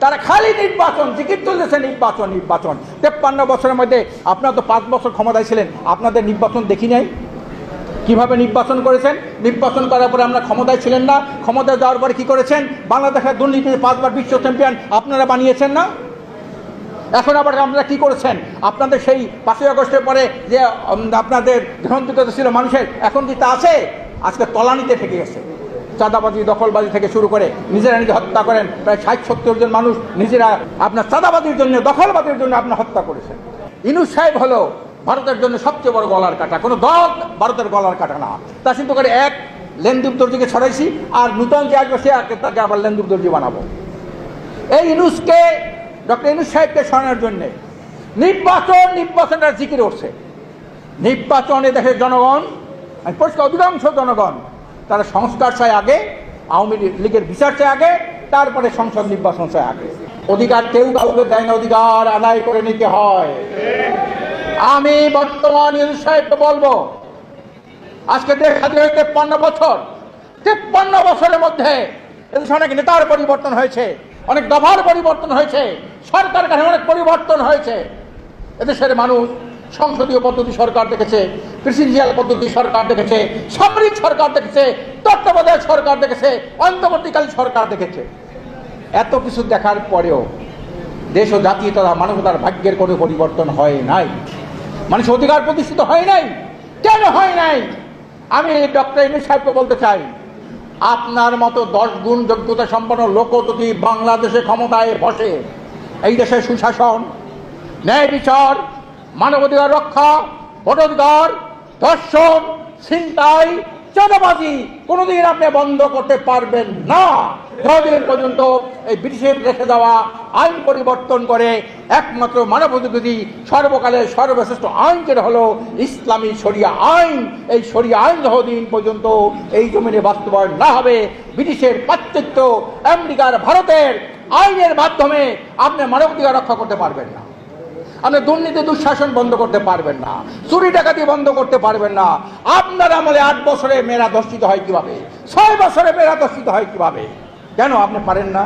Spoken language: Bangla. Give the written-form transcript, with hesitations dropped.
তারা খালি নির্বাচন, জিকির তুলতেছে নির্বাচন নির্বাচন। 53 বছরের মধ্যে আপনারা তো 5 বছর ক্ষমতায় ছিলেন, আপনাদের নির্বাচন দেখি নাই? কিভাবে নির্বাচন করেছেন? নির্বাচন করার পরে আমরা ক্ষমতায় ছিলেন না, ক্ষমতায় যাওয়ার পরে কি করেছেন? বাংলাদেশের দুর্নীতিতে 5 বার বিশ্ব চ্যাম্পিয়ন আপনারা বানিয়েছেন না? এখন আবার আপনারা কি করেছেন? আপনাদের সেই 5ই আগস্টের পরে যে আপনাদের গ্রহণযোগ্যতা ছিল মানুষের, এখন কি তা আছে? আজকে তলানিতে ঠেকে গেছে। চাঁদাবাজি, দখলবাজি থেকে শুরু করে নিজেরা নিজে হত্যা করেন। প্রায় 60-70 জন মানুষ নিজেরা আপনার চাঁদাবাজির জন্য, দখলবাজির জন্য আপনার হত্যা করেছেন। ইউনূস সাহেব হলো ভারতের জন্য সবচেয়ে বড় গলার কাটা। কোনো দল ভারতের গলার কাটা না। তা চিন্তা করে এক লেনদুব দর্জিকে ছড়াইছি, আর নূতন যে আসবে সে তাকে আবার লেনদুব দর্জি বানাবো। এই ইউনূসকে, ডক্টর ইউনূস সাহেবকে সরানোর জন্যে নির্বাচনের জিকির উঠছে। নির্বাচনে দেশের জনগণ, পরিষ্কার অধিকাংশ জনগণ তারা সংস্কার চায় আগে, আওয়ামী লীগের বিচার চায় আগে, তারপরে সংসদ নির্বাচন চায় আগে। অধিকার কেউ কাউকে দেয় না, অধিকার আদায় করে নিতে হয়। আমি বর্তমান ইউনূস সাহেবকে বলবো, আজকে দেশ স্বাধীন হয়ে 53 বছর, 53 বছরের মধ্যে এদেশে অনেক নেতার পরিবর্তন হয়েছে, অনেক দফার পরিবর্তন হয়েছে, সরকার কাছে অনেক পরিবর্তন হয়েছে। এদেশের মানুষ সংসদীয় পদ্ধতি সরকার দেখেছে, প্রেসিডেন্সিয়াল পদ্ধতি সরকার দেখেছে, সামরিক সরকার দেখেছে, তত্ত্বাবধায়ক সরকার দেখেছে, অন্তর্বর্তীকালীন সরকার দেখেছে। এত কিছু দেখার পরেও দেশ ও জাতি তথা মানবতার ভাগ্যের কোনো পরিবর্তন হয় নাই। মানুষের অধিকার প্রতিষ্ঠিত হয় নাই। কেন হয় নাই? আমি ডক্টর ইউনূস সাহেবকে বলতে চাই, আপনার মতো 10 গুণ যোগ্যতা সম্পন্ন লোক যদি বাংলাদেশে ক্ষমতায় বসে, এই দেশে সুশাসন, ন্যায় বিচার, মানবাধিকার রক্ষা, ভোটাধিকার, ধর্ষণ, ছিনতাই, চাঁদাবাজি কোনোদিন আপনি বন্ধ করতে পারবেন না, যতদিন পর্যন্ত এই ব্রিটিশের রেখে দেওয়া আইন পরিবর্তন করে একমাত্র মানবাধিকারী সর্বকালের সর্বশ্রেষ্ঠ আইন যেটা হলো ইসলামী শরিয়া আইন, এই শরিয়া আইন যতদিন পর্যন্ত এই জমিনে বাস্তবায়ন না হবে, ব্রিটিশের পাশ্চাত্য, আমেরিকার, ভারতের আইনের মাধ্যমে আপনি মানবাধিকার রক্ষা করতে পারবেন না। আপনি দুর্নীতি দুঃশাসন বন্ধ করতে পারবেন না, চুরি ডাকাতি বন্ধ করতে পারবেন না। আপনার আমলে 8 বছরে মেয়েরা ধর্ষিত হয় কিভাবে? 6 বছরে মেয়েরা ধর্ষিত হয় কিভাবে? কেন আপনি পারেন না?